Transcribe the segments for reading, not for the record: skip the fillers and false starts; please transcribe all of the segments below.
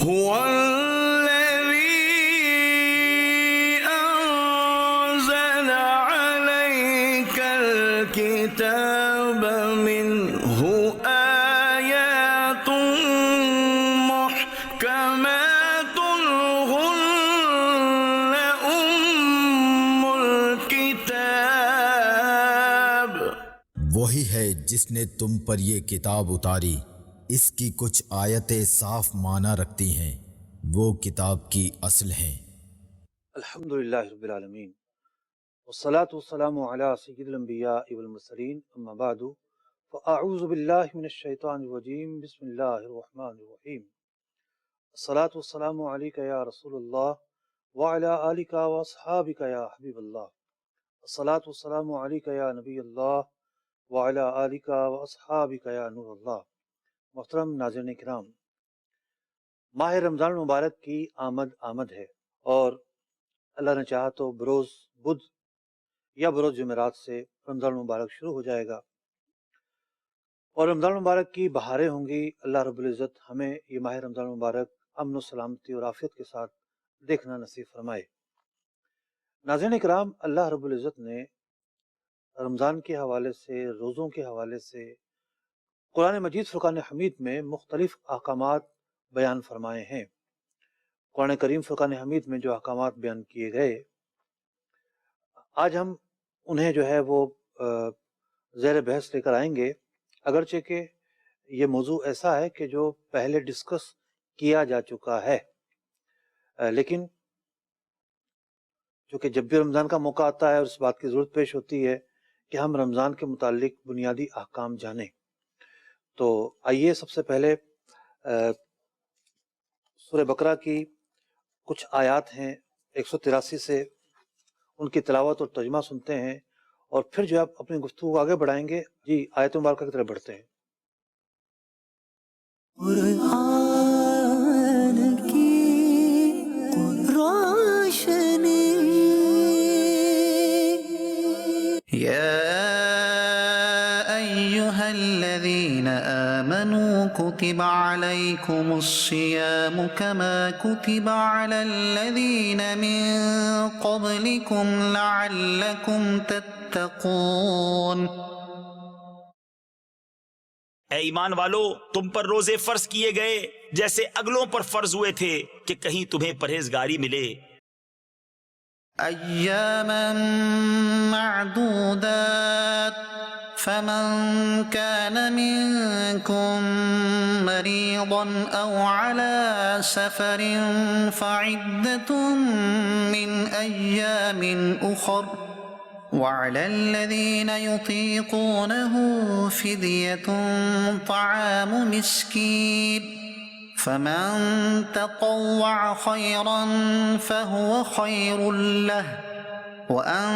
هو الذي أنزل عليك الكتاب منه آيات محكمات هن أم الكتاب۔ وہی ہے جس نے تم پر یہ کتاب اتاری، اس کی کچھ آیتیں صاف معنی رکھتی ہیں، وہ کتاب کی اصل ہیں۔ الحمدللہ رب العالمین، والصلاة والسلام علی سید الانبیاء والمرسلین، اما بعد فاعوذ باللہ من الشیطان الرجیم، بسم اللہ الرحمن الرحیم۔ الصلاة والسلام علیک یا رسول اللہ وعلی آلک واصحابک یا حبیب اللہ۔ الصلاة والسلام علیک یا نبی اللہ وعلی آلک واصحابک یا نور اللہ۔ محترم ناظرین کرام، ماہ رمضان المبارک کی آمد ہے، اور اللہ نے چاہا تو بروز بدھ یا بروز جمعرات سے رمضان المبارک شروع ہو جائے گا، اور رمضان المبارک کی بہاریں ہوں گی۔ اللہ رب العزت ہمیں یہ ماہ رمضان المبارک امن و سلامتی اور عافیت کے ساتھ دیکھنا نصیب فرمائے۔ ناظرین کرام، اللہ رب العزت نے رمضان کے حوالے سے، روزوں کے حوالے سے قرآن مجید فرقان حمید میں مختلف احکامات بیان فرمائے ہیں۔ قرآن کریم فرقان حمید میں جو احکامات بیان کیے گئے، آج ہم انہیں جو ہے وہ زیر بحث لے کر آئیں گے، اگرچہ کہ یہ موضوع ایسا ہے کہ جو پہلے ڈسکس کیا جا چکا ہے، لیکن چونکہ جب بھی رمضان کا موقع آتا ہے اور اس بات کی ضرورت پیش ہوتی ہے کہ ہم رمضان کے متعلق بنیادی احکام جانیں، تو آئیے سب سے پہلے سورہ بقرہ کی کچھ آیات ہیں 183 سے، ان کی تلاوت اور ترجمہ سنتے ہیں، اور پھر جو آپ اپنی گفتگو آگے بڑھائیں گے۔ جی، آیت مبارکہ کی طرف بڑھتے ہیں۔ قرآن کی روشنی الذين آمنوا كتب عليكم الصيام كما كتب على الذين من قبلكم لعلكم تتقون۔ اے ایمان والو، تم پر روزے فرض کیے گئے جیسے اگلوں پر فرض ہوئے تھے کہ کہیں تمہیں پرہیزگاری ملے۔ ایاما معدودات، فمن كان منكم مريضا أو على سفر فعدة من أيام أخر، وعلى الذين يطيقونه فدية طعام مسكين، فمن تطوع خيرا فهو خير له، وَأَن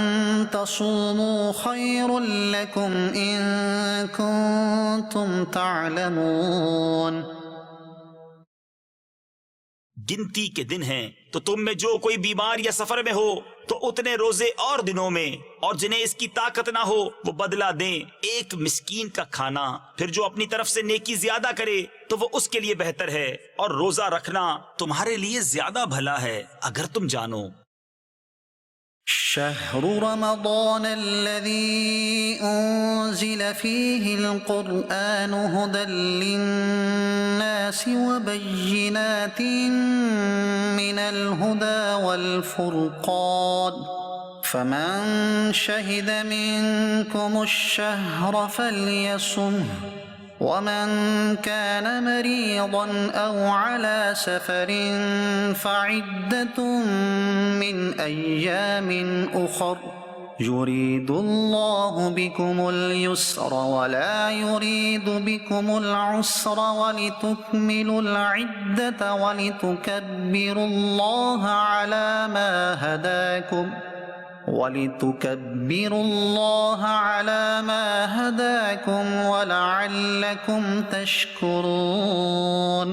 تَصُومُوا خَيْرٌ لَكُمْ إِن كُنتُمْ تَعْلَمُونَ۔ گنتی کے دن ہیں تو تم میں جو کوئی بیمار یا سفر میں ہو تو اتنے روزے اور دنوں میں، اور جنہیں اس کی طاقت نہ ہو وہ بدلہ دیں ایک مسکین کا کھانا۔ پھر جو اپنی طرف سے نیکی زیادہ کرے تو وہ اس کے لیے بہتر ہے، اور روزہ رکھنا تمہارے لیے زیادہ بھلا ہے اگر تم جانو۔ شهر رمضان الذي أنزل فيه القرآن هدى للناس وبينات من الهدى والفرقان، فمن شهد منكم الشهر فليصمه، ومن كان مريضا أو على سفر فعدة من أيام أخر، يريد الله بكم اليسر ولا يريد بكم العسر، ولتكملوا العدة ولتكبروا الله على ما هداكم وَلِتُكَبِّرُوا اللَّهَ عَلَى مَا هَدَاكُمْ وَلَعَلَّكُمْ تَشْكُرُونَ۔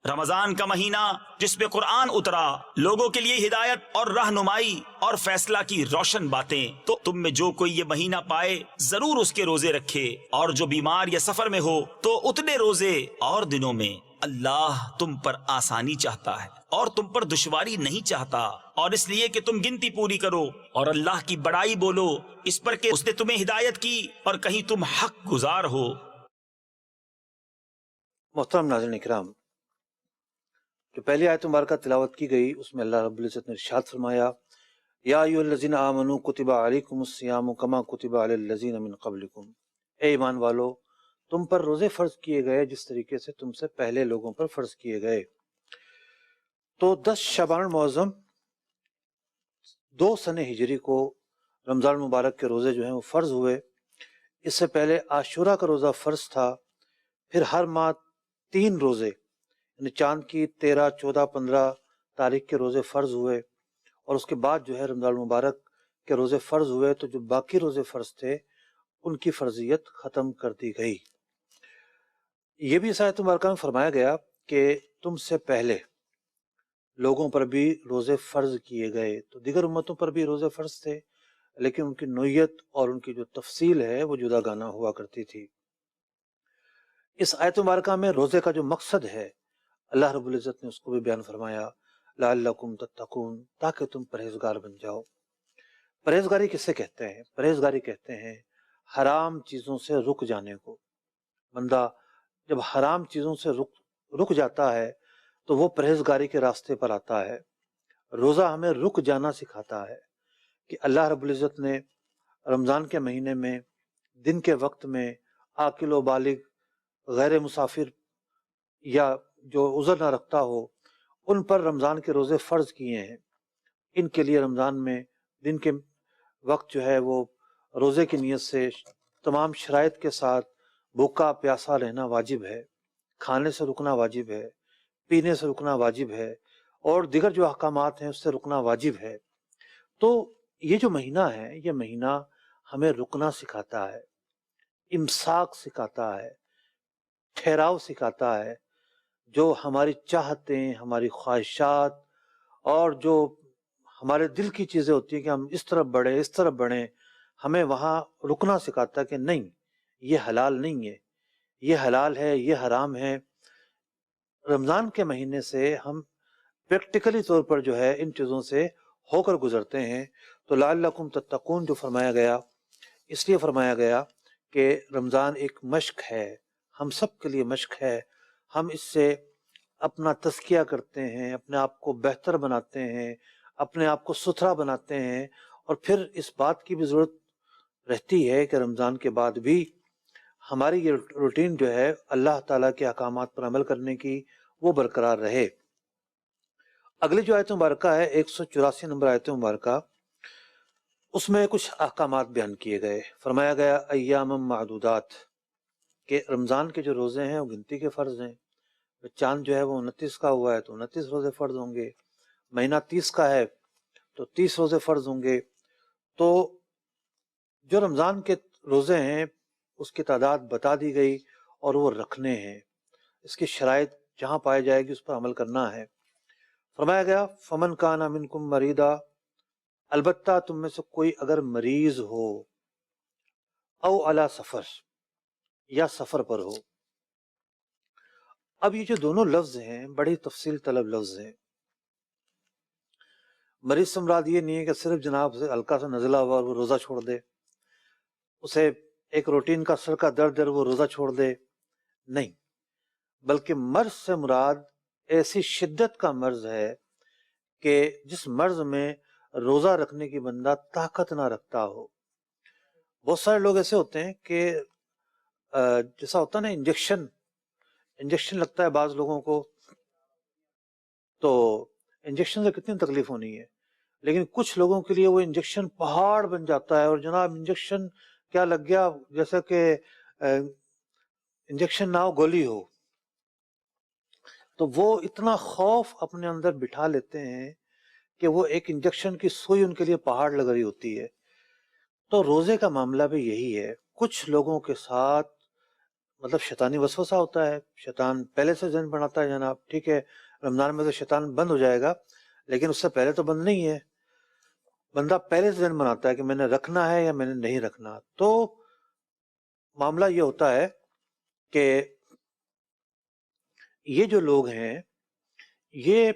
رمضان کا مہینہ جس پہ قرآن اترا، لوگوں کے لیے ہدایت اور رہنمائی اور فیصلہ کی روشن باتیں، تو تم میں جو کوئی یہ مہینہ پائے ضرور اس کے روزے رکھے، اور جو بیمار یا سفر میں ہو تو اتنے روزے اور دنوں میں۔ اللہ تم پر آسانی چاہتا ہے اور تم پر دشواری نہیں چاہتا، اور اس لیے کہ تم گنتی پوری کرو اور اللہ کی بڑائی بولو اس پر کہ اس نے تمہیں ہدایت کی اور کہیں تم حق گزار ہو۔ محترم ناظرین اکرام، جو پہلی آیت مبارکہ تلاوت کی گئی اس میں اللہ رب العزت نے ارشاد فرمایا یا ایھا الذین آمنوا کتب علیکم الصیام کما کتب علی الذین من قبلکم، اے ایمان والو تم پر روزے فرض کیے گئے جس طریقے سے تم سے پہلے لوگوں پر فرض کیے گئے۔ تو 10 شعبان المعظم 2 سن ہجری کو رمضان المبارک کے روزے جو ہیں وہ فرض ہوئے۔ اس سے پہلے عاشورہ کا روزہ فرض تھا، پھر ہر ماہ 3 روزے یعنی چاند کی 13، 14، 15 تاریخ کے روزے فرض ہوئے، اور اس کے بعد جو ہے رمضان المبارک کے روزے فرض ہوئے، تو جو باقی روزے فرض تھے ان کی فرضیت ختم کر دی گئی۔ یہ بھی اس آیت مبارکہ میں فرمایا گیا کہ تم سے پہلے لوگوں پر بھی روزے فرض کیے گئے، تو دیگر امتوں پر بھی روزے فرض تھے، لیکن ان کی نوعیت اور ان کی جو تفصیل ہے وہ جدا گانا ہوا کرتی تھی۔ اس آیت مبارکہ میں روزے کا جو مقصد ہے اللہ رب العزت نے اس کو بھی بیان فرمایا، لعلکم تتقون، تاکہ تم پرہیزگار بن جاؤ۔ پرہیزگاری کسے کہتے ہیں؟ پرہیزگاری کہتے ہیں حرام چیزوں سے رک جانے کو۔ بندہ جب حرام چیزوں سے رک جاتا ہے تو وہ پرہیزگاری کے راستے پر آتا ہے۔ روزہ ہمیں رک جانا سکھاتا ہے کہ اللہ رب العزت نے رمضان کے مہینے میں دن کے وقت میں عاقل و بالغ، غیر مسافر یا جو عذر نہ رکھتا ہو، ان پر رمضان کے روزے فرض کیے ہیں۔ ان کے لیے رمضان میں دن کے وقت جو ہے وہ روزے کی نیت سے تمام شرائط کے ساتھ بھوکا پیاسا رہنا واجب ہے، کھانے سے رکنا واجب ہے، پینے سے رکنا واجب ہے، اور دیگر جو احکامات ہیں اس سے رکنا واجب ہے۔ تو یہ جو مہینہ ہے یہ مہینہ ہمیں رکنا سکھاتا ہے، امساک سکھاتا ہے، ٹھہراؤ سکھاتا ہے۔ جو ہماری چاہتیں، ہماری خواہشات اور جو ہمارے دل کی چیزیں ہوتی ہیں کہ ہم اس طرف بڑھیں اس طرف بڑھیں، ہمیں وہاں رکنا سکھاتا ہے کہ نہیں، یہ حلال نہیں ہے، یہ حلال ہے، یہ حرام ہے۔ رمضان کے مہینے سے ہم پریکٹیکلی طور پر جو ہے ان چیزوں سے ہو کر گزرتے ہیں۔ تو لعلکم تتقون جو فرمایا گیا، اس لیے فرمایا گیا کہ رمضان ایک مشق ہے، ہم سب کے لیے مشق ہے۔ ہم اس سے اپنا تزکیہ کرتے ہیں، اپنے آپ کو بہتر بناتے ہیں، اپنے آپ کو ستھرا بناتے ہیں، اور پھر اس بات کی بھی ضرورت رہتی ہے کہ رمضان کے بعد بھی ہماری یہ روٹین جو ہے اللہ تعالیٰ کے احکامات پر عمل کرنے کی وہ برقرار رہے۔ اگلی جو آیت مبارکہ ہے 184 نمبر آیت مبارکہ، اس میں کچھ احکامات بیان کیے گئے۔ فرمایا گیا ایام معدودات، کہ رمضان کے جو روزے ہیں وہ گنتی کے فرض ہیں۔ چاند جو ہے وہ 29 کا ہوا ہے تو 29 روزے فرض ہوں گے، مہینہ 30 کا ہے تو 30 روزے فرض ہوں گے۔ تو جو رمضان کے روزے ہیں اس کی تعداد بتا دی گئی اور وہ رکھنے ہیں، اس کی شرائط جہاں پائی جائے گی اس پر عمل کرنا ہے۔ فرمایا گیا فمن کان منکم مریضا، البتہ تم میں سے کوئی اگر مریض ہو، او علی سفر، یا سفر پر ہو۔ اب یہ جو دونوں لفظ ہیں بڑی تفصیل طلب لفظ ہیں۔ مریض سے مراد یہ نہیں ہے کہ صرف جناب سے ہلکا سا نزلہ ہوا اور وہ روزہ چھوڑ دے، اسے ایک روٹین کا سر کا درد ہے وہ روزہ چھوڑ دے، نہیں، بلکہ مرض سے مراد ایسی شدت کا مرض ہے کہ جس مرض میں روزہ رکھنے کی بندہ طاقت نہ رکھتا ہو۔ بہت سارے لوگ ایسے ہوتے ہیں کہ جیسا ہوتا ہے نا انجیکشن لگتا ہے بعض لوگوں کو، تو انجیکشن سے کتنی تکلیف ہونی ہے، لیکن کچھ لوگوں کے لیے وہ انجیکشن پہاڑ بن جاتا ہے، اور جناب انجیکشن کیا لگ گیا، جیسا کہ انجیکشن نہ ہو گولی ہو، تو وہ اتنا خوف اپنے اندر بٹھا لیتے ہیں کہ وہ ایک انجیکشن کی سوئی ان کے لیے پہاڑ لگ رہی ہوتی ہے۔ تو روزے کا معاملہ بھی یہی ہے، کچھ لوگوں کے ساتھ مطلب شیطانی وسوسہ ہوتا ہے، شیطان پہلے سے ذہن بناتا ہے جناب ٹھیک ہے رمضان میں تو شیطان بند ہو جائے گا، لیکن اس سے پہلے تو بند نہیں ہے، بندہ پہلے سے ذہن بناتا ہے کہ میں نے رکھنا ہے یا میں نے نہیں رکھنا۔ تو معاملہ یہ ہوتا ہے کہ یہ جو لوگ ہیں یہ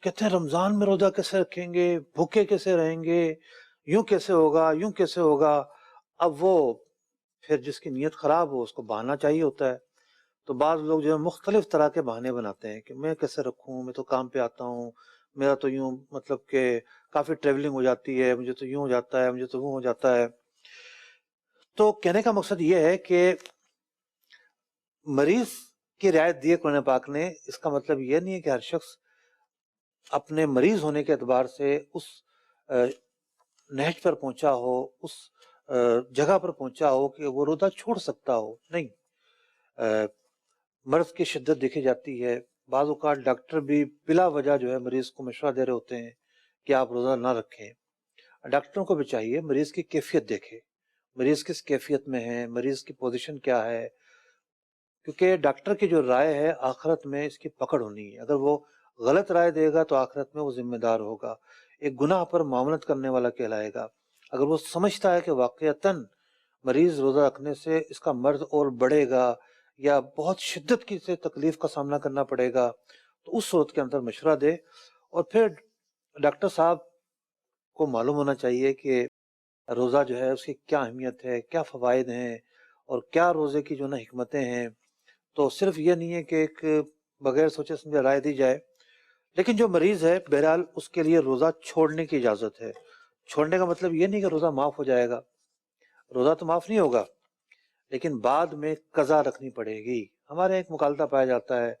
کہتے ہیں رمضان میں روزہ کیسے رکھیں گے، بھوکے کیسے رہیں گے، یوں کیسے ہوگا، یوں کیسے ہوگا. اب وہ پھر جس کی نیت خراب ہو اس کو بہانہ چاہیے ہوتا ہے. تو بعض لوگ جو ہے مختلف طرح کے بہانے بناتے ہیں کہ میں کیسے رکھوں، میں تو کام پہ آتا ہوں، میرا تو یوں مطلب کہ کافی ٹریولنگ ہو جاتی ہے، مجھے تو یوں ہو جاتا ہے، مجھے تو وہ ہو جاتا ہے. تو کہنے کا مقصد یہ ہے کہ مریض کی رعایت دی ہے قرآن پاک نے. اس کا مطلب یہ نہیں ہے کہ ہر شخص اپنے مریض ہونے کے اعتبار سے اس نہج پر پہنچا ہو، اس جگہ پر پہنچا ہو کہ وہ روزہ چھوڑ سکتا ہو. نہیں، مرض کی شدت دیکھی جاتی ہے. بعض اوقات ڈاکٹر بھی بلا وجہ جو ہے مریض کو مشورہ دے رہے ہوتے ہیں کہ آپ روزہ نہ رکھیں. ڈاکٹروں کو بھی چاہیے مریض کی کیفیت دیکھے، مریض کس کیفیت میں ہے، مریض کی پوزیشن کیا ہے، کیونکہ ڈاکٹر کی جو رائے ہے آخرت میں اس کی پکڑ ہونی ہے. اگر وہ غلط رائے دے گا تو آخرت میں وہ ذمہ دار ہوگا، ایک گناہ پر معاملت کرنے والا کہلائے گا. اگر وہ سمجھتا ہے کہ واقعتاً مریض روزہ رکھنے سے اس کا مرض اور بڑھے گا یا بہت شدت کی سے تکلیف کا سامنا کرنا پڑے گا، تو اس صورت کے اندر مشورہ دے. اور پھر ڈاکٹر صاحب کو معلوم ہونا چاہیے کہ روزہ جو ہے اس کی کیا اہمیت ہے، کیا فوائد ہیں اور کیا روزے کی جو نا حکمتیں ہیں. تو صرف یہ نہیں ہے کہ ایک بغیر سوچے سمجھے رائے دی جائے. لیکن جو مریض ہے بہرحال اس کے لیے روزہ چھوڑنے کی اجازت ہے. چھوڑنے کا مطلب یہ نہیں کہ روزہ معاف ہو جائے گا، روزہ تو معاف نہیں ہوگا، لیکن بعد میں قضا رکھنی پڑے گی. ہمارے ایک مغالطہ پایا جاتا ہے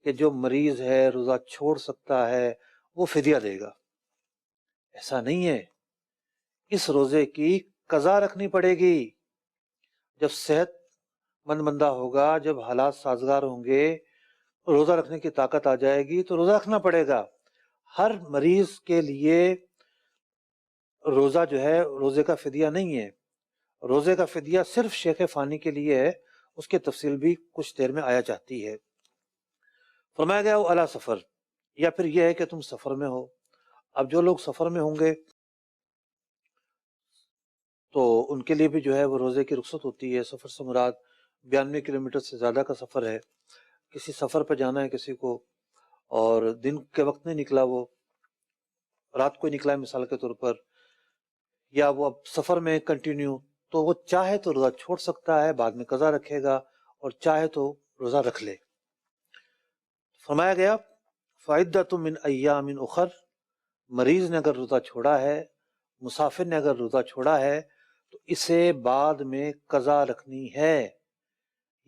کہ جو مریض ہے روزہ چھوڑ سکتا ہے وہ فدیہ دے گا. ایسا نہیں ہے، اس روزے کی قضا رکھنی پڑے گی. جب صحت مند بندہ ہوگا، جب حالات سازگار ہوں گے، روزہ رکھنے کی طاقت آ جائے گی تو روزہ رکھنا پڑے گا. ہر مریض کے لیے روزہ جو ہے روزے کا فدیہ نہیں ہے. روزے کا فدیہ صرف شیخ فانی کے لیے ہے، اس کی تفصیل بھی کچھ دیر میں آیا چاہتی ہے. فرمایا گیا وہ علی سفر، یا پھر یہ ہے کہ تم سفر میں ہو. اب جو لوگ سفر میں ہوں گے تو ان کے لیے بھی جو ہے وہ روزے کی رخصت ہوتی ہے. سفر سے مراد 92 کلومیٹر سے زیادہ کا سفر ہے. کسی سفر پہ جانا ہے کسی کو اور دن کے وقت نہیں نکلا، وہ رات کو ہی نکلا ہے مثال کے طور پر، یا وہ اب سفر میں کنٹینیو، تو وہ چاہے تو روزہ چھوڑ سکتا ہے، بعد میں قضا رکھے گا، اور چاہے تو روزہ رکھ لے. فرمایا گیا فَعِدَّةٌ مِّنْ أَيَّامٍ أُخَرَ، مریض نے اگر روزہ چھوڑا ہے، مسافر نے اگر روزہ چھوڑا ہے تو اسے بعد میں قضا رکھنی ہے.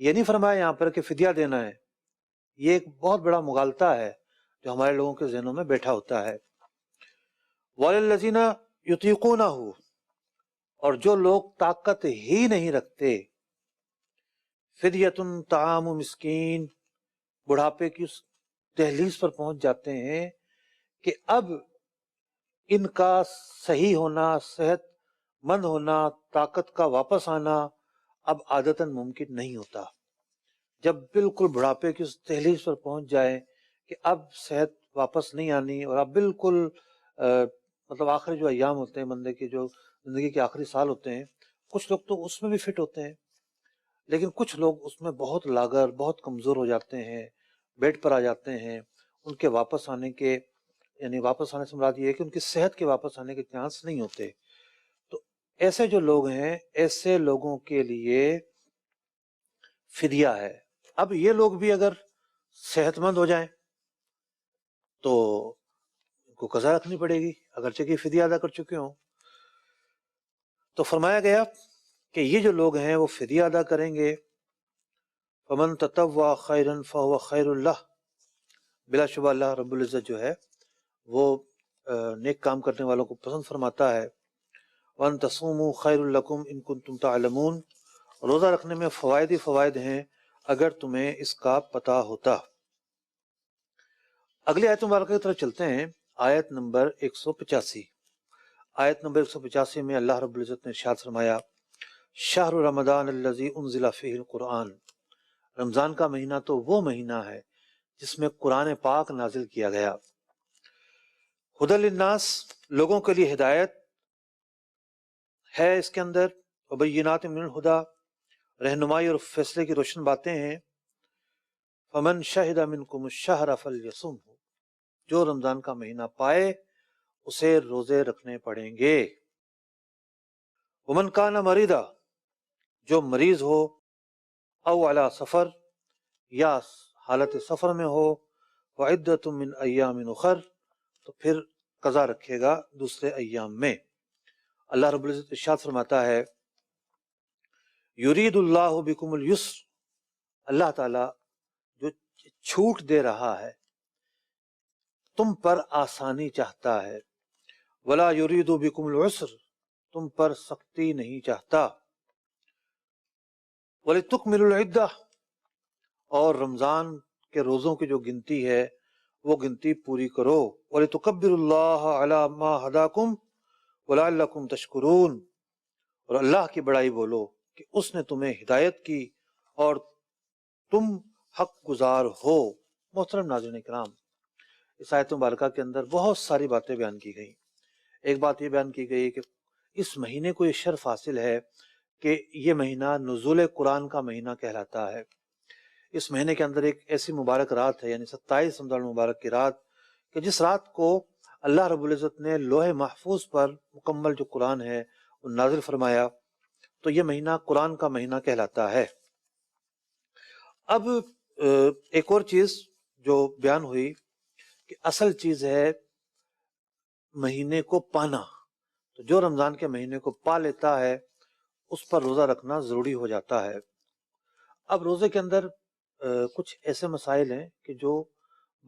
یہ نہیں فرمایا یہاں پر کہ فدیہ دینا ہے. یہ ایک بہت بڑا مغالطہ ہے جو ہمارے لوگوں کے ذہنوں میں بیٹھا ہوتا ہے. وَلِلَّذِينَ يُطِيقُونَهُ، اور جو لوگ طاقت ہی نہیں رکھتے، فدیۃ طعام مسکین، بڑھاپے کی اس دہلیز پر پہنچ جاتے ہیں کہ اب ان کا صحیح ہونا، صحت مند ہونا، طاقت کا واپس آنا اب عادتاً ممکن نہیں ہوتا. جب بالکل بڑھاپے کی اس دہلیز پر پہنچ جائے کہ اب صحت واپس نہیں آنی اور اب بالکل مطلب آخری جو ایام ہوتے ہیں بندے کے، جو زندگی کے آخری سال ہوتے ہیں، کچھ لوگ تو اس میں بھی فٹ ہوتے ہیں لیکن کچھ لوگ اس میں بہت لاغر، بہت کمزور ہو جاتے ہیں، بیڈ پر آ جاتے ہیں. ان کے واپس آنے کے، یعنی واپس آنے سے مراد یہ ہے کہ ان کی صحت کے واپس آنے کے چانس نہیں ہوتے. تو ایسے جو لوگ ہیں، ایسے لوگوں کے لیے فدیہ ہے. اب یہ لوگ بھی اگر صحت مند ہو جائیں تو ان کو قضا رکھنی پڑے گی اگرچہ کہ فدیہ ادا کر چکے ہوں. تو فرمایا گیا کہ یہ جو لوگ ہیں وہ فدیہ ادا کریں گے. فمن تطوع خیرا فهو خیر اللہ، بلا شبہ اللہ رب العزت جو ہے وہ نیک کام کرنے والوں کو پسند فرماتا ہے. وان تصوموا خیر لکم ان کنتم تعلمون، روزہ رکھنے میں فوائد ہی فوائد ہیں اگر تمہیں اس کا پتہ ہوتا. اگلی آیت مبارکہ کی طرف چلتے ہیں. آیت نمبر 185. آیت نمبر 185 میں اللہ رب العزت نے ارشاد فرمایا شہر رمضان الذی انزل فیہ القرآن، رمضان کا مہینہ تو وہ مہینہ ہے جس میں قرآن پاک نازل کیا گیا. ہدی للناس، لوگوں کے لیے ہدایت ہے اس کے اندر، وبینات من الہدی، رہنمائی اور فیصلے کی روشن باتیں ہیں. فمن شہد منکم الشہر فلیصمہ، جو رمضان کا مہینہ پائے اسے روزے رکھنے پڑیں گے۔ ومن کان مریضا، جو مریض ہو، او علی سفر، یا حالت سفر میں ہو، وعدۃ من ایام اخر، تو پھر قضا رکھے گا دوسرے ایام میں۔ اللہ رب العزت ارشاد فرماتا ہے یرید اللہ بکم اليسر، اللہ تعالی جو چھوٹ دے رہا ہے تم پر آسانی چاہتا ہے، ولا یرید بکم العسر، تم پر سختی نہیں چاہتا، وَلِتُكْمِلُوا الْعِدَّةَ، اور رمضان کے روزوں کی جو گنتی ہے وہ گنتی پوری کرو، وَلِتُكَبِّرُوا اللَّهَ عَلَى مَا هَدَاكُمْ وَلَعَلَّكُمْ تَشْكُرُونَ، اور اللہ کی بڑائی بولو کہ اس نے تمہیں ہدایت کی اور تم حق گزار ہو۔ محترم ناظرین کرام، اس آیت مبارکہ کے اندر بہت ساری باتیں بیان کی گئیں۔ ایک بات یہ بیان کی گئی کہ اس مہینے کو یہ شرف حاصل ہے کہ یہ مہینہ نزول قرآن کا مہینہ کہلاتا ہے۔ اس مہینے کے اندر ایک ایسی مبارک رات ہے، یعنی 27 رمضان المبارک کی رات، کہ جس رات کو اللہ رب العزت نے لوح محفوظ پر مکمل جو قرآن ہے وہ نازل فرمایا، تو یہ مہینہ قرآن کا مہینہ کہلاتا ہے۔ اب ایک اور چیز جو بیان ہوئی کہ اصل چیز ہے مہینے کو پانا، تو جو رمضان کے مہینے کو پا لیتا ہے اس پر روزہ رکھنا ضروری ہو جاتا ہے۔ اب روزے کے اندر کچھ ایسے مسائل ہیں کہ جو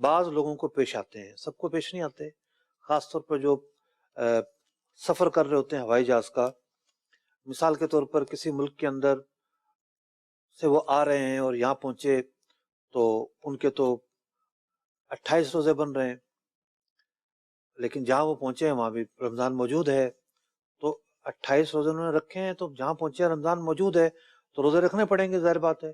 بعض لوگوں کو پیش آتے ہیں، سب کو پیش نہیں آتے، خاص طور پر جو سفر کر رہے ہوتے ہیں ہوائی جہاز کا۔ مثال کے طور پر کسی ملک کے اندر سے وہ آ رہے ہیں اور یہاں پہنچے تو ان کے تو 28 روزے بن رہے ہیں، لیکن جہاں وہ پہنچے ہیں وہاں بھی رمضان موجود ہے، تو 28 روزے انہوں نے رکھے ہیں، تو جہاں پہنچے رمضان موجود ہے تو روزے رکھنے پڑیں گے، ظاہر بات ہے۔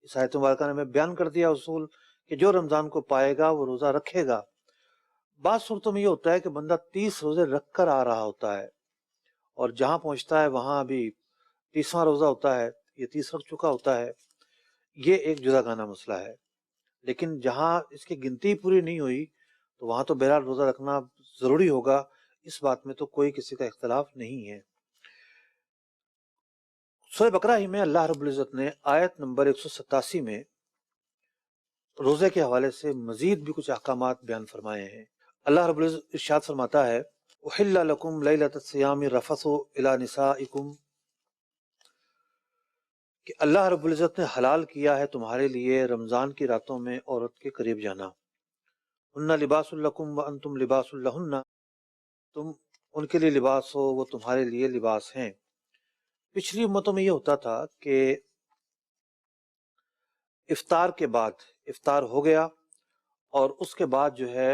اس آیت مبارکہ نے ہمیں بیان کر دیا اصول کہ جو رمضان کو پائے گا وہ روزہ رکھے گا۔ بعض صورتوں میں یہ ہوتا ہے کہ بندہ 30 روزے رکھ کر آ رہا ہوتا ہے اور جہاں پہنچتا ہے وہاں ابھی 30واں روزہ ہوتا ہے، یہ 30 رکھ چکا ہوتا ہے، یہ ایک جداگانہ مسئلہ ہے۔ لیکن جہاں اس کی گنتی پوری نہیں ہوئی تو وہاں تو بہرحال روزہ رکھنا ضروری ہوگا، اس بات میں تو کوئی کسی کا اختلاف نہیں ہے۔ سورہ بقرہ ہی میں اللہ رب العزت نے آیت نمبر 187 میں روزے کے حوالے سے مزید بھی کچھ احکامات بیان فرمائے ہیں۔ اللہ رب العزت ارشاد فرماتا ہے احل لکم لیلۃ الصیام الرفث الی نسائکم، کہ اللہ رب العزت نے حلال کیا ہے تمہارے لیے رمضان کی راتوں میں عورت کے قریب جانا۔ ہن لباس لکم وانتم لباس لہن، تم ان کے لیے لباس ہو وہ تمہارے لیے لباس ہیں۔ پچھلی امتوں میں یہ ہوتا تھا کہ افطار کے بعد، افطار ہو گیا اور اس کے بعد جو ہے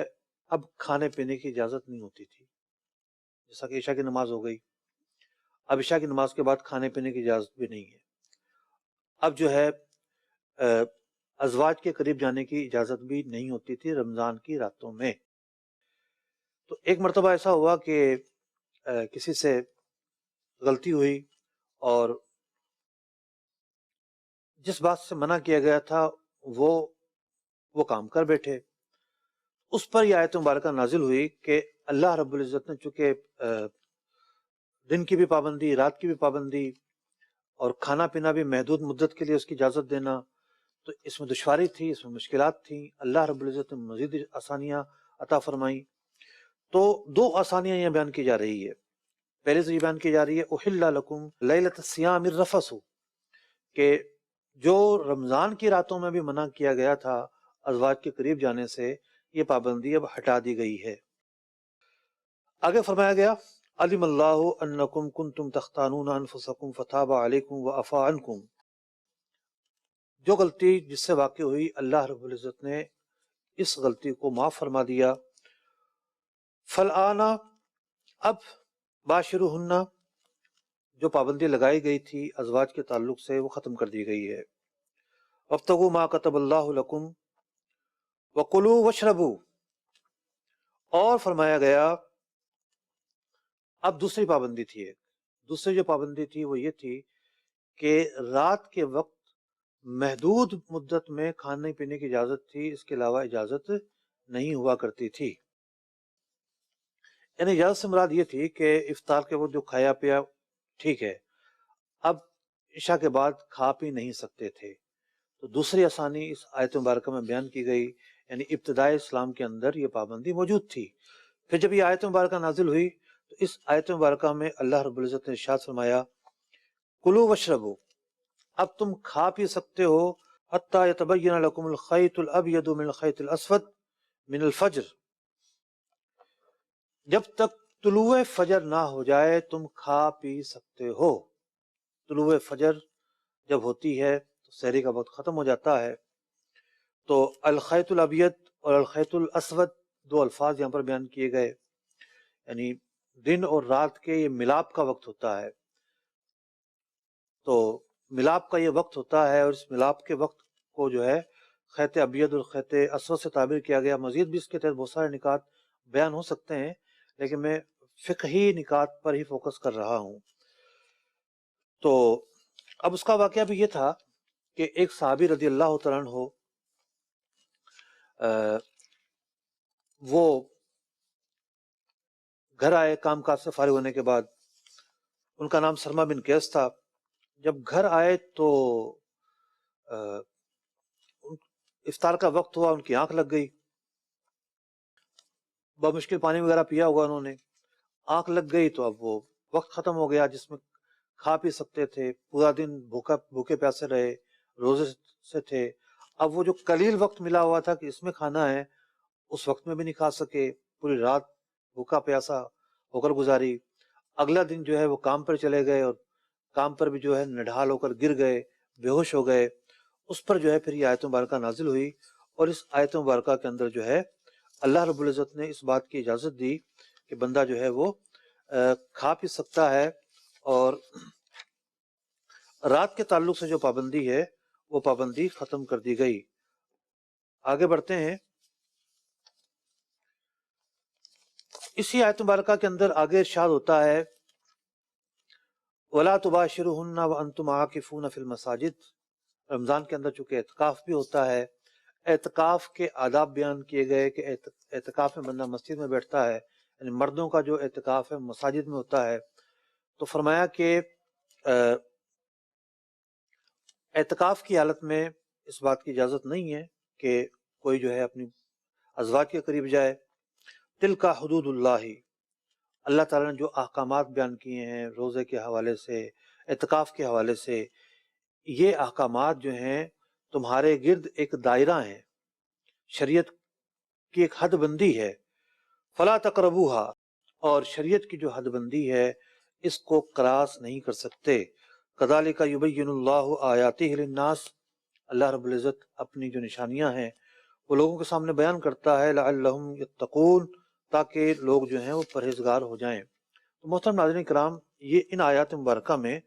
اب کھانے پینے کی اجازت نہیں ہوتی تھی، جیسا کہ عشاء کی نماز ہو گئی، اب عشاء کی نماز کے بعد کھانے پینے کی اجازت بھی نہیں ہے۔ اب جو ہے ازواج کے قریب جانے کی اجازت بھی نہیں ہوتی تھی رمضان کی راتوں میں۔ تو ایک مرتبہ ایسا ہوا کہ کسی سے غلطی ہوئی اور جس بات سے منع کیا گیا تھا وہ کام کر بیٹھے۔ اس پر یہ آیت مبارکہ نازل ہوئی کہ اللہ رب العزت نے چونکہ دن کی بھی پابندی، رات کی بھی پابندی اور کھانا پینا بھی محدود مدت کے لیے اس کی اجازت دینا، تو اس میں دشواری تھی، اس میں مشکلات تھیں۔ اللہ رب العزت نے مزید آسانیاں عطا فرمائیں۔ تو دو آسانیاں یہ بیان کی جا رہی ہے۔ پہلے سے یہ بیان کی جا رہی ہے احل لکم لیلۃ الصیام الرفث، کہ جو رمضان کی راتوں میں بھی منع کیا گیا تھا ازواج کے قریب جانے سے، یہ پابندی اب ہٹا دی گئی ہے۔ آگے فرمایا گیا علم اللہ انکم کنتم تختانون انفسکم فتاب علیکم وعفا عنکم، جو غلطی جس سے واقع ہوئی اللہ رب العزت نے اس غلطی کو معاف فرما دیا۔ فالآن، اب باشروہن، جو پابندی لگائی گئی تھی ازواج کے تعلق سے وہ ختم کر دی گئی ہے۔ وابتغوا ما کتب اللہ لکم وکلوا واشربوا، اور فرمایا گیا اب دوسری پابندی تھی، ایک دوسری جو پابندی تھی وہ یہ تھی کہ رات کے وقت محدود مدت میں کھانے پینے کی اجازت تھی، اس کے علاوہ اجازت نہیں ہوا کرتی تھی۔ یعنی اجازت سے مراد یہ تھی کہ افطار کے وقت جو کھایا پیا ٹھیک ہے، اب عشاء کے بعد کھا پی نہیں سکتے تھے۔ تو دوسری آسانی اس آیت مبارکہ میں بیان کی گئی، یعنی ابتدائی اسلام کے اندر یہ پابندی موجود تھی۔ پھر جب یہ آیت مبارکہ نازل ہوئی تو اس آیت مبارکہ میں اللہ رب العزت نے ارشاد فرمایا کلوا واشربوا، اب تم کھا پی سکتے ہو حتی یتبین لکم الخیط الابید من الخیط الاسود من الفجر، جب تک طلوع فجر نہ ہو جائے تم کھا پی سکتے ہو۔ طلوع فجر جب ہوتی ہے تو سحری کا وقت ختم ہو جاتا ہے۔ تو الخیط الابید اور الخیط الاسود دو الفاظ یہاں پر بیان کیے گئے، یعنی دن اور رات کے یہ ملاپ کا وقت ہوتا ہے۔ تو ملاپ کا یہ وقت ہوتا ہے، اور اس ملاپ کے وقت کو جو ہے خیط ابید اور خیط اسود سے تعبیر کیا گیا۔ مزید بھی اس کے تحت بہت سارے نکات بیان ہو سکتے ہیں، لیکن میں فقہی نکات پر ہی فوکس کر رہا ہوں۔ تو اب اس کا واقعہ بھی یہ تھا کہ ایک صحابی رضی اللہ تعالیٰ عنہ وہ گھر آئے کام کاج سے فارغ ہونے کے بعد، ان کا نام سرما بن قیس تھا۔ جب گھر آئے تو افطار کا وقت ہوا، ان کی آنکھ لگ گئی، بمشکل پانی وغیرہ پیا ہوگا انہوں نے، آنکھ لگ گئی تو اب وہ وقت ختم ہو گیا جس میں کھا پی سکتے تھے، پورا دن بھوکے پیاسے رہے، روزے سے تھے۔ اب وہ جو قلیل وقت ملا ہوا تھا کہ اس میں کھانا ہے، اس وقت میں بھی نہیں کھا سکے، پوری رات بھوکا پیاسا ہو کر گزاری۔ اگلا دن جو ہے وہ کام پر چلے گئے، اور کام پر بھی جو ہے نڈھال ہو کر گر گئے، بے ہوش ہو گئے۔ اس پر جو ہے پھر یہ آیت مبارکہ نازل ہوئی، اور اس آیت مبارکہ کے اندر جو ہے اللہ رب العزت نے اس بات کی اجازت دی کہ بندہ جو ہے وہ کھا پی سکتا ہے، اور رات کے تعلق سے جو پابندی ہے وہ پابندی ختم کر دی گئی۔ آگے بڑھتے ہیں۔ اسی آیت مبارکہ کے اندر آگے ارشاد ہوتا ہے وَلَا تُبَاشِرُهُنَّ وَأَنْتُمْ عَاكِفُونَ فِي الْمَسَاجِدِ، رمضان کے اندر چونکہ اعتکاف بھی ہوتا ہے، اعتکاف کے آداب بیان کیے گئے کہ اعتکاف میں بندہ مسجد میں بیٹھتا ہے، یعنی مردوں کا جو اعتکاف ہے مساجد میں ہوتا ہے۔ تو فرمایا کہ اعتکاف کی حالت میں اس بات کی اجازت نہیں ہے کہ کوئی جو ہے اپنی ازواج کے قریب جائے۔ تلک حدود اللہ، اللہ تعالیٰ نے جو احکامات بیان کیے ہیں روزے کے حوالے سے، اعتکاف کے حوالے سے، یہ احکامات جو ہیں تمہارے گرد ایک دائرہ ہیں، شریعت کی ایک حد بندی ہے۔ فلا تقربوها، اور شریعت کی جو حد بندی ہے اس کو کراس نہیں کر سکتے۔ کذالک یبین اللہ آیاتہ للناس، اللہ رب العزت اپنی جو نشانیاں ہیں وہ لوگوں کے سامنے بیان کرتا ہے، لعلہم یتقون، تاکہ لوگ جو ہیں وہ پرہیزگار ہو جائیں۔ تو محترم ناظرین کرام، یہ ان آیات مبارکہ میں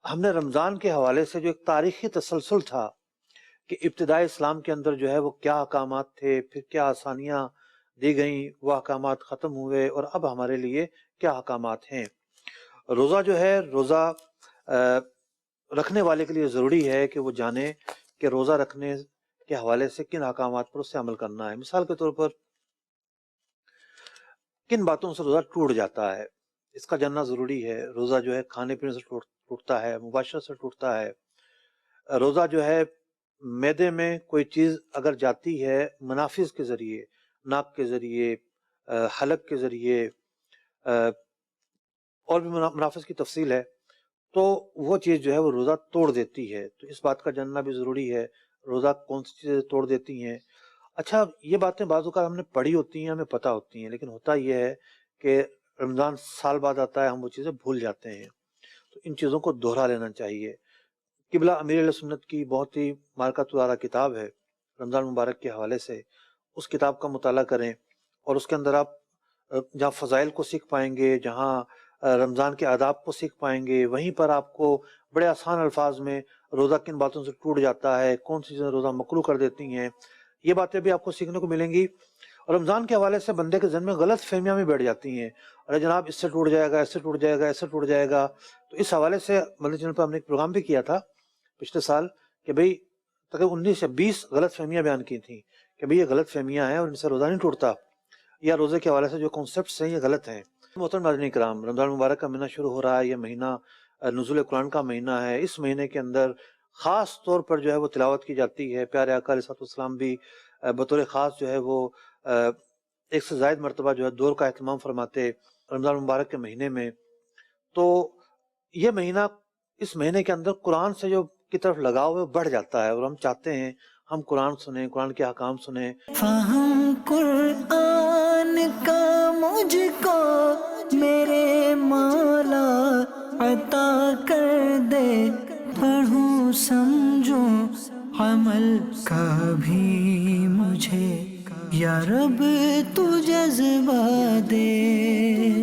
ہم نے رمضان کے حوالے سے جو ایک تاریخی تسلسل تھا کہ ابتدائی اسلام کے اندر جو ہے وہ کیا احکامات تھے، پھر کیا آسانیاں دی گئیں، وہ احکامات ختم ہوئے، اور اب ہمارے لیے کیا احکامات ہیں۔ روزہ جو ہے، روزہ رکھنے والے کے لیے ضروری ہے کہ وہ جانے کہ روزہ رکھنے کے حوالے سے کن احکامات پر اس سے عمل کرنا ہے۔ مثال کے طور پر کن باتوں سے روزہ ٹوٹ جاتا ہے، اس کا جاننا ضروری ہے۔ روزہ جو ہے کھانے پینے سے ٹوٹتا ہے، مباشرت سے ٹوٹتا ہے۔ روزہ جو ہے معدے میں کوئی چیز اگر جاتی ہے منافذ کے ذریعے، ناک کے ذریعے، حلق کے ذریعے، اور بھی منافذ کی تفصیل ہے، تو وہ چیز جو ہے وہ روزہ توڑ دیتی ہے۔ تو اس بات کا جاننا بھی ضروری ہے، روزہ کون سی چیزیں توڑ دیتی ہیں۔ اچھا، یہ باتیں بعض اوقات ہم نے پڑھی ہوتی ہیں، ہمیں پتہ ہوتی ہیں، لیکن ہوتا یہ ہے کہ رمضان سال بعد آتا ہے، ہم وہ چیزیں بھول جاتے ہیں۔ تو ان چیزوں کو دوہرا لینا چاہیے۔ قبلہ امیر علیہ سنت کی بہت ہی مارکۃ العارہ کتاب ہے رمضان مبارک کے حوالے سے، اس کتاب کا مطالعہ کریں، اور اس کے اندر آپ جہاں فضائل کو سیکھ پائیں گے، جہاں رمضان کے آداب کو سیکھ پائیں گے، وہیں پر آپ کو بڑے آسان الفاظ میں روزہ کن باتوں سے ٹوٹ جاتا ہے، کون سی چیزیں روزہ مکروہ کر دیتی ہیں، یہ باتیں بھی آپ کو سیکھنے کو ملیں گی۔ اور رمضان کے حوالے سے بندے کے ذہن میں غلط فہمیاں بھی بیٹھ جاتی ہیں، ارے جناب اس سے ٹوٹ جائے گا، اس سے ٹوٹ جائے گا، اس سے ٹوٹ جائے گا۔ تو اس حوالے سے مدنی چینل پر ہم نے ایک پروگرام بھی کیا تھا پچھلے سال کہ بھئی تقریباً 19 یا 20 غلط فہمیاں بیان کی تھیں کہ بھئی یہ غلط فہمیاں ہیں اور ان سے روزہ نہیں ٹوٹتا، یا روزے کے حوالے سے جو کانسیپٹس ہیں یہ غلط ہیں۔ محترم ناظرین کرام، رمضان مبارک کا مہینہ شروع ہو رہا ہے، یہ مہینہ نزول قرآن کا مہینہ ہے۔ اس مہینے کے اندر خاص طور پر جو ہے وہ تلاوت کی جاتی ہے۔ پیارے آقا علیہ السلام بھی بطور خاص جو ہے وہ ایک سے زائد مرتبہ جو ہے دور کا اہتمام فرماتے رمضان مبارک کے مہینے میں۔ تو یہ مہینہ، اس مہینے کے اندر قرآن سے جو کی طرف لگاؤ ہے بڑھ جاتا ہے، اور ہم چاہتے ہیں ہم قرآن سنیں، قرآن کے احکام سنیں۔ فہم قرآن کا مجھ کو میرے مولا عطا کر دے، پڑھوں سمجھوں عمل کا بھی مجھے یا رب تو جذبہ دے۔